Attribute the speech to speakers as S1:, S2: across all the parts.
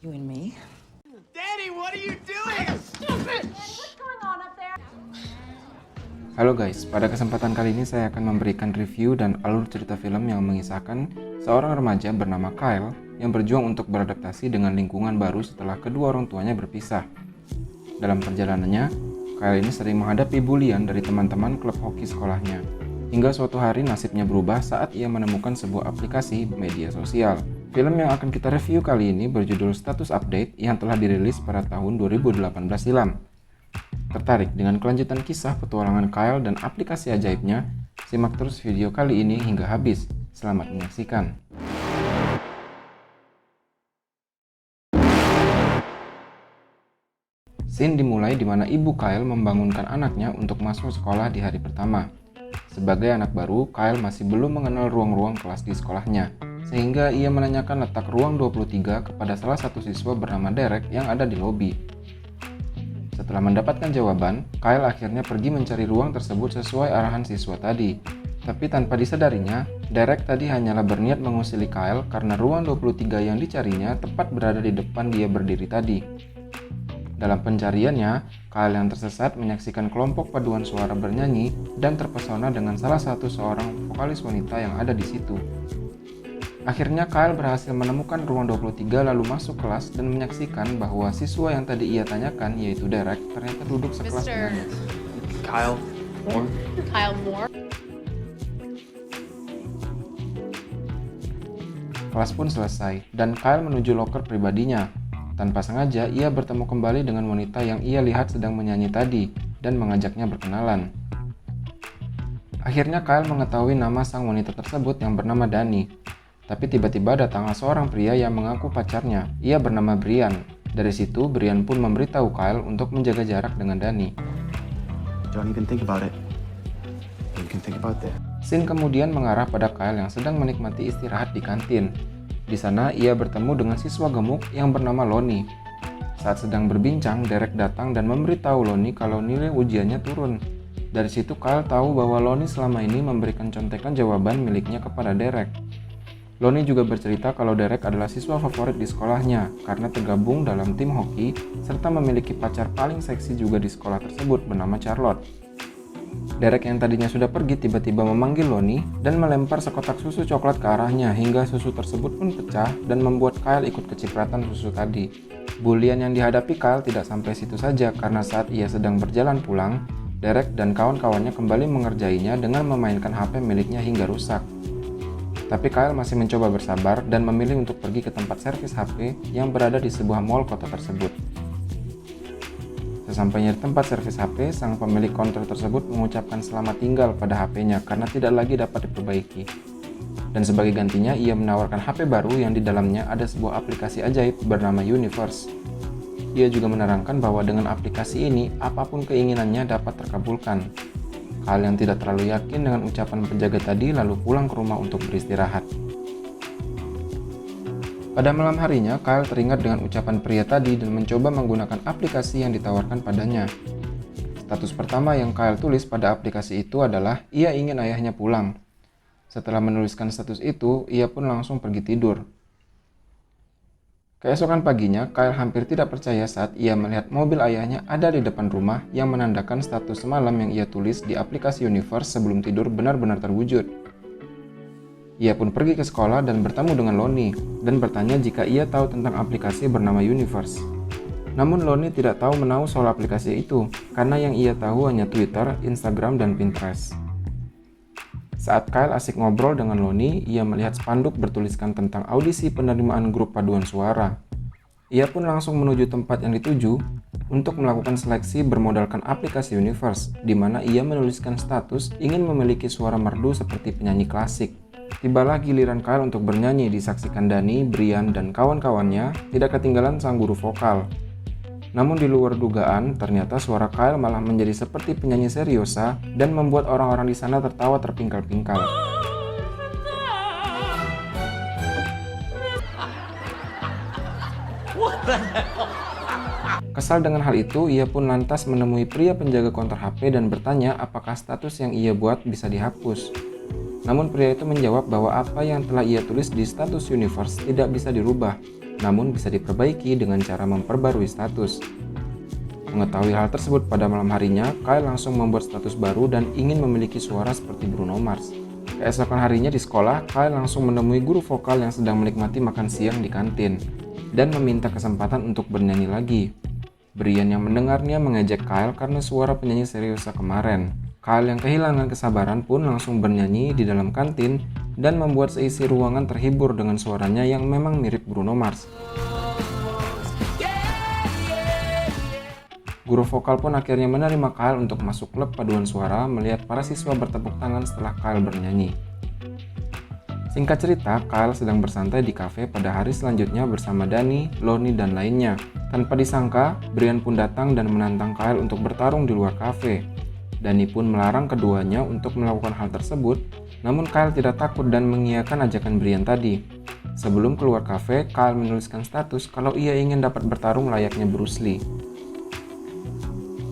S1: You and me?
S2: Danny, what are you doing? Stupid!
S3: What's going on up there?
S4: Halo guys, pada kesempatan kali ini saya akan memberikan review dan alur cerita film yang mengisahkan seorang remaja bernama Kyle yang berjuang untuk beradaptasi dengan lingkungan baru setelah kedua orang tuanya berpisah. Dalam perjalanannya, Kyle ini sering menghadapi bulian dari teman-teman klub hoki sekolahnya, hingga suatu hari nasibnya berubah saat ia menemukan sebuah aplikasi media sosial. Film yang akan kita review kali ini berjudul Status Update yang telah dirilis pada tahun 2018 silam. Tertarik dengan kelanjutan kisah petualangan Kyle dan aplikasi ajaibnya? Simak terus video kali ini hingga habis. Selamat menyaksikan. Scene dimulai di mana ibu Kyle membangunkan anaknya untuk masuk sekolah di hari pertama. Sebagai anak baru, Kyle masih belum mengenal ruang-ruang kelas di sekolahnya, sehingga ia menanyakan letak ruang 23 kepada salah satu siswa bernama Derek yang ada di lobi. Setelah mendapatkan jawaban, Kyle akhirnya pergi mencari ruang tersebut sesuai arahan siswa tadi. Tapi tanpa disadarinya, Derek tadi hanyalah berniat mengusili Kyle karena ruang 23 yang dicarinya tepat berada di depan dia berdiri tadi. Dalam pencariannya, Kyle yang tersesat menyaksikan kelompok paduan suara bernyanyi dan terpesona dengan salah satu seorang vokalis wanita yang ada di situ. Akhirnya Kyle berhasil menemukan ruang 23 lalu masuk kelas dan menyaksikan bahwa siswa yang tadi ia tanyakan, yaitu Derek, ternyata duduk sekelas dengannya.
S2: Kyle Moore?
S3: Kyle Moore.
S4: Kelas pun selesai dan Kyle menuju loker pribadinya. Tanpa sengaja, ia bertemu kembali dengan wanita yang ia lihat sedang menyanyi tadi dan mengajaknya berkenalan. Akhirnya Kyle mengetahui nama sang wanita tersebut yang bernama Danny. Tapi tiba-tiba datanglah seorang pria yang mengaku pacarnya. Ia bernama Brian. Dari situ, Brian pun memberitahu Kyle untuk menjaga jarak dengan Danny.
S2: Don't even think about it. You can think about that.
S4: Scene kemudian mengarah pada Kyle yang sedang menikmati istirahat di kantin. Di sana, ia bertemu dengan siswa gemuk yang bernama Lonnie. Saat sedang berbincang, Derek datang dan memberitahu Lonnie kalau nilai ujiannya turun. Dari situ, Kyle tahu bahwa Lonnie selama ini memberikan contekan jawaban miliknya kepada Derek. Lonnie juga bercerita kalau Derek adalah siswa favorit di sekolahnya karena tergabung dalam tim hoki serta memiliki pacar paling seksi juga di sekolah tersebut bernama Charlotte. Derek yang tadinya sudah pergi tiba-tiba memanggil Lonnie dan melempar sekotak susu coklat ke arahnya hingga susu tersebut pun pecah dan membuat Kyle ikut kecipratan susu tadi. Bulian yang dihadapi Kyle tidak sampai situ saja karena saat ia sedang berjalan pulang, Derek dan kawan-kawannya kembali mengerjainya dengan memainkan HP miliknya hingga rusak. Tapi Kyle masih mencoba bersabar dan memilih untuk pergi ke tempat servis HP yang berada di sebuah mall kota tersebut. Sesampainya di tempat servis HP, sang pemilik counter tersebut mengucapkan selamat tinggal pada HP-nya karena tidak lagi dapat diperbaiki. Dan sebagai gantinya, ia menawarkan HP baru yang di dalamnya ada sebuah aplikasi ajaib bernama Universe. Ia juga menerangkan bahwa dengan aplikasi ini, apapun keinginannya dapat terkabulkan. Kyle yang tidak terlalu yakin dengan ucapan penjaga tadi lalu pulang ke rumah untuk beristirahat. Pada malam harinya, Kyle teringat dengan ucapan pria tadi dan mencoba menggunakan aplikasi yang ditawarkan padanya. Status pertama yang Kyle tulis pada aplikasi itu adalah ia ingin ayahnya pulang. Setelah menuliskan status itu, ia pun langsung pergi tidur. Keesokan paginya, Kyle hampir tidak percaya saat ia melihat mobil ayahnya ada di depan rumah yang menandakan status semalam yang ia tulis di aplikasi Universe sebelum tidur benar-benar terwujud. Ia pun pergi ke sekolah dan bertemu dengan Lonnie dan bertanya jika ia tahu tentang aplikasi bernama Universe. Namun Lonnie tidak tahu menahu soal aplikasi itu karena yang ia tahu hanya Twitter, Instagram, dan Pinterest. Saat Kyle asik ngobrol dengan Lonnie, ia melihat spanduk bertuliskan tentang audisi penerimaan grup paduan suara. Ia pun langsung menuju tempat yang dituju untuk melakukan seleksi bermodalkan aplikasi Universe, di mana ia menuliskan status ingin memiliki suara merdu seperti penyanyi klasik. Tibalah giliran Kyle untuk bernyanyi disaksikan Danny, Brian, dan kawan-kawannya, tidak ketinggalan sang guru vokal. Namun di luar dugaan, ternyata suara Kyle malah menjadi seperti penyanyi seriosa dan membuat orang-orang di sana tertawa terpingkal-pingkal. Kesal dengan hal itu, ia pun lantas menemui pria penjaga konter HP dan bertanya apakah status yang ia buat bisa dihapus. Namun pria itu menjawab bahwa apa yang telah ia tulis di status Universe tidak bisa dirubah, namun bisa diperbaiki dengan cara memperbarui status. Mengetahui hal tersebut pada malam harinya, Kyle langsung membuat status baru dan ingin memiliki suara seperti Bruno Mars. Keesokan harinya di sekolah, Kyle langsung menemui guru vokal yang sedang menikmati makan siang di kantin dan meminta kesempatan untuk bernyanyi lagi. Brian yang mendengarnya mengejek Kyle karena suara penyanyi seriusnya kemarin. Kyle yang kehilangan kesabaran pun langsung bernyanyi di dalam kantin dan membuat seisi ruangan terhibur dengan suaranya yang memang mirip Bruno Mars. Guru vokal pun akhirnya menerima Kyle untuk masuk klub paduan suara melihat para siswa bertepuk tangan setelah Kyle bernyanyi. Singkat cerita, Kyle sedang bersantai di kafe pada hari selanjutnya bersama Danny, Lonnie, dan lainnya. Tanpa disangka, Brian pun datang dan menantang Kyle untuk bertarung di luar kafe. Danny pun melarang keduanya untuk melakukan hal tersebut, namun Kyle tidak takut dan mengiyakan ajakan Brian tadi. Sebelum keluar kafe, Kyle menuliskan status kalau ia ingin dapat bertarung layaknya Bruce Lee.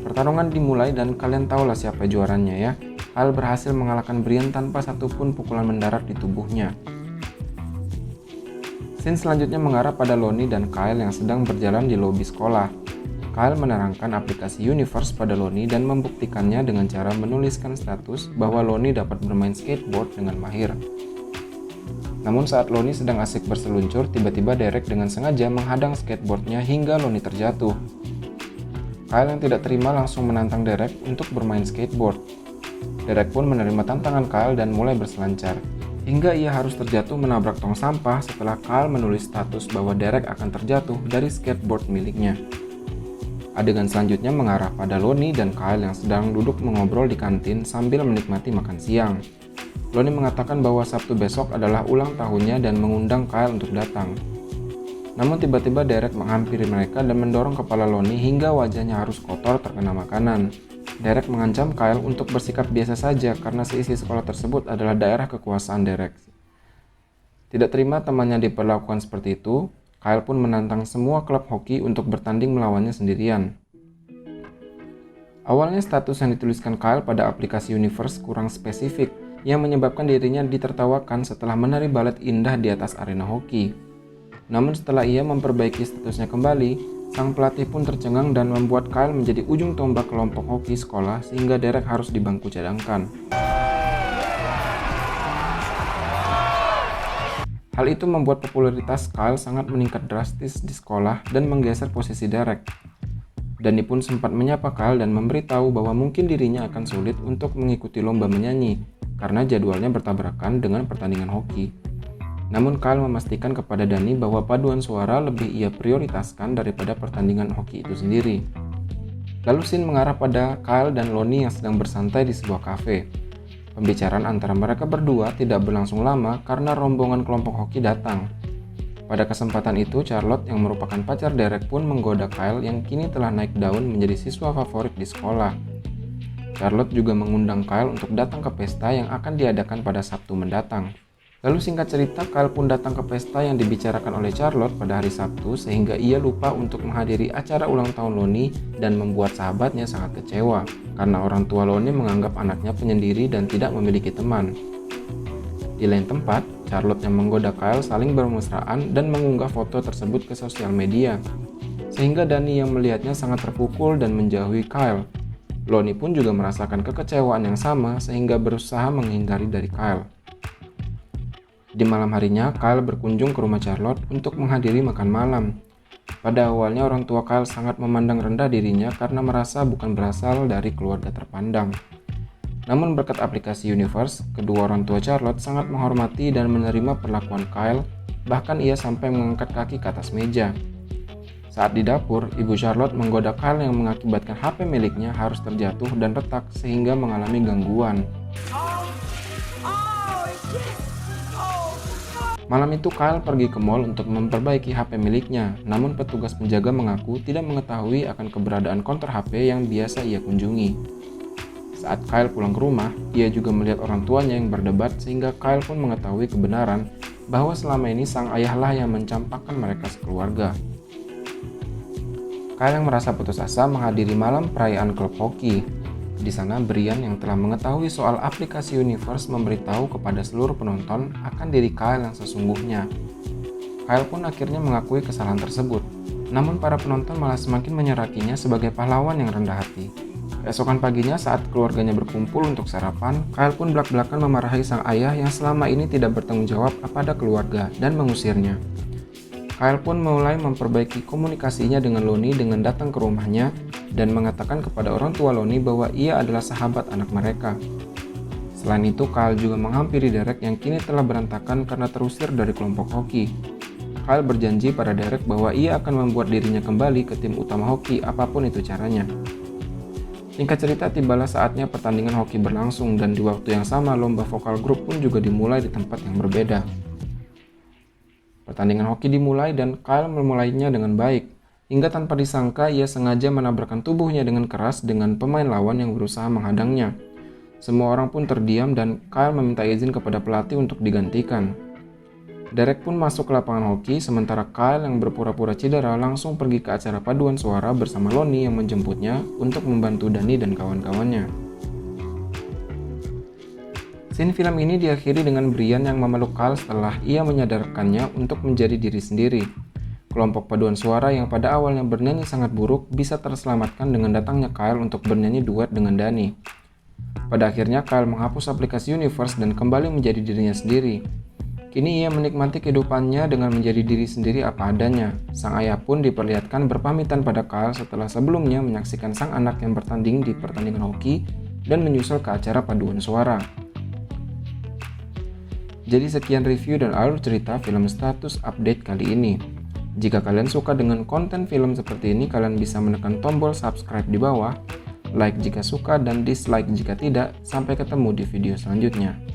S4: Pertarungan dimulai dan kalian tahulah siapa juaranya ya. Kyle berhasil mengalahkan Brian tanpa satupun pukulan mendarat di tubuhnya. Scene selanjutnya mengarah pada Lonnie dan Kyle yang sedang berjalan di lobi sekolah. Kyle menerangkan aplikasi Universe pada Lonnie dan membuktikannya dengan cara menuliskan status bahwa Lonnie dapat bermain skateboard dengan mahir. Namun saat Lonnie sedang asik berseluncur, tiba-tiba Derek dengan sengaja menghadang skateboardnya hingga Lonnie terjatuh. Kyle yang tidak terima langsung menantang Derek untuk bermain skateboard. Derek pun menerima tantangan Kyle dan mulai berselancar, hingga ia harus terjatuh menabrak tong sampah setelah Kyle menulis status bahwa Derek akan terjatuh dari skateboard miliknya. Adegan selanjutnya mengarah pada Lonnie dan Kyle yang sedang duduk mengobrol di kantin sambil menikmati makan siang. Lonnie mengatakan bahwa Sabtu besok adalah ulang tahunnya dan mengundang Kyle untuk datang. Namun tiba-tiba Derek menghampiri mereka dan mendorong kepala Lonnie hingga wajahnya harus kotor terkena makanan. Derek mengancam Kyle untuk bersikap biasa saja karena seisi sekolah tersebut adalah daerah kekuasaan Derek. Tidak terima temannya diperlakukan seperti itu, Kyle pun menantang semua klub hoki untuk bertanding melawannya sendirian. Awalnya status yang dituliskan Kyle pada aplikasi Universe kurang spesifik, yang menyebabkan dirinya ditertawakan setelah menari balet indah di atas arena hoki. Namun setelah ia memperbaiki statusnya kembali, sang pelatih pun tercengang dan membuat Kyle menjadi ujung tombak kelompok hoki sekolah sehingga Derek harus di bangku cadangkan. Hal itu membuat popularitas Kyle sangat meningkat drastis di sekolah dan menggeser posisi Derek. Danny pun sempat menyapa Kyle dan memberitahu bahwa mungkin dirinya akan sulit untuk mengikuti lomba menyanyi karena jadwalnya bertabrakan dengan pertandingan hoki. Namun Kyle memastikan kepada Danny bahwa paduan suara lebih ia prioritaskan daripada pertandingan hoki itu sendiri. Lalu scene mengarah pada Kyle dan Lonnie yang sedang bersantai di sebuah kafe. Pembicaraan antara mereka berdua tidak berlangsung lama karena rombongan kelompok hoki datang. Pada kesempatan itu, Charlotte yang merupakan pacar Derek pun menggoda Kyle yang kini telah naik daun menjadi siswa favorit di sekolah. Charlotte juga mengundang Kyle untuk datang ke pesta yang akan diadakan pada Sabtu mendatang. Lalu singkat cerita, Kyle pun datang ke pesta yang dibicarakan oleh Charlotte pada hari Sabtu sehingga ia lupa untuk menghadiri acara ulang tahun Lonnie dan membuat sahabatnya sangat kecewa karena orang tua Lonnie menganggap anaknya penyendiri dan tidak memiliki teman. Di lain tempat, Charlotte yang menggoda Kyle saling bermesraan dan mengunggah foto tersebut ke sosial media sehingga Danny yang melihatnya sangat terpukul dan menjauhi Kyle. Lonnie pun juga merasakan kekecewaan yang sama sehingga berusaha menghindari dari Kyle. Di malam harinya, Kyle berkunjung ke rumah Charlotte untuk menghadiri makan malam. Pada awalnya orang tua Kyle sangat memandang rendah dirinya karena merasa bukan berasal dari keluarga terpandang. Namun berkat aplikasi Universe, kedua orang tua Charlotte sangat menghormati dan menerima perlakuan Kyle, bahkan ia sampai mengangkat kaki ke atas meja. Saat di dapur, ibu Charlotte menggoda Kyle yang mengakibatkan HP miliknya harus terjatuh dan retak sehingga mengalami gangguan. Malam itu Kyle pergi ke mall untuk memperbaiki HP miliknya, namun petugas penjaga mengaku tidak mengetahui akan keberadaan konter HP yang biasa ia kunjungi. Saat Kyle pulang ke rumah, ia juga melihat orang tuanya yang berdebat sehingga Kyle pun mengetahui kebenaran bahwa selama ini sang ayahlah yang mencampakkan mereka sekeluarga. Kyle yang merasa putus asa menghadiri malam perayaan klub hoki. Di sana, Brian yang telah mengetahui soal aplikasi Universe memberitahu kepada seluruh penonton akan diri Kyle yang sesungguhnya. Kyle pun akhirnya mengakui kesalahan tersebut, namun para penonton malah semakin menyerakinya sebagai pahlawan yang rendah hati. Keesokan paginya saat keluarganya berkumpul untuk sarapan, Kyle pun belak-belakan memarahi sang ayah yang selama ini tidak bertanggung jawab kepada keluarga dan mengusirnya. Kyle pun mulai memperbaiki komunikasinya dengan Lonnie dengan datang ke rumahnya dan mengatakan kepada orang tua Lonnie bahwa ia adalah sahabat anak mereka. Selain itu, Kyle juga menghampiri Derek yang kini telah berantakan karena terusir dari kelompok hoki. Kyle berjanji pada Derek bahwa ia akan membuat dirinya kembali ke tim utama hoki apapun itu caranya. Singkat cerita, tibalah saatnya pertandingan hoki berlangsung dan di waktu yang sama lomba vokal grup pun juga dimulai di tempat yang berbeda. Pertandingan hoki dimulai dan Kyle memulainya dengan baik, hingga tanpa disangka ia sengaja menabrakkan tubuhnya dengan keras dengan pemain lawan yang berusaha menghadangnya. Semua orang pun terdiam dan Kyle meminta izin kepada pelatih untuk digantikan. Derek pun masuk ke lapangan hoki, sementara Kyle yang berpura-pura cedera langsung pergi ke acara paduan suara bersama Lonnie yang menjemputnya untuk membantu Danny dan kawan-kawannya. Scene film ini diakhiri dengan Brian yang memeluk Kyle setelah ia menyadarkannya untuk menjadi diri sendiri. Kelompok paduan suara yang pada awalnya bernyanyi sangat buruk bisa terselamatkan dengan datangnya Kyle untuk bernyanyi duet dengan Danny. Pada akhirnya Kyle menghapus aplikasi Universe dan kembali menjadi dirinya sendiri. Kini ia menikmati kehidupannya dengan menjadi diri sendiri apa adanya. Sang ayah pun diperlihatkan berpamitan pada Kyle setelah sebelumnya menyaksikan sang anak yang bertanding di pertandingan hoki dan menyusul ke acara paduan suara. Jadi sekian review dan alur cerita film Status Update kali ini. Jika kalian suka dengan konten film seperti ini, kalian bisa menekan tombol subscribe di bawah, like jika suka dan dislike jika tidak. Sampai ketemu di video selanjutnya.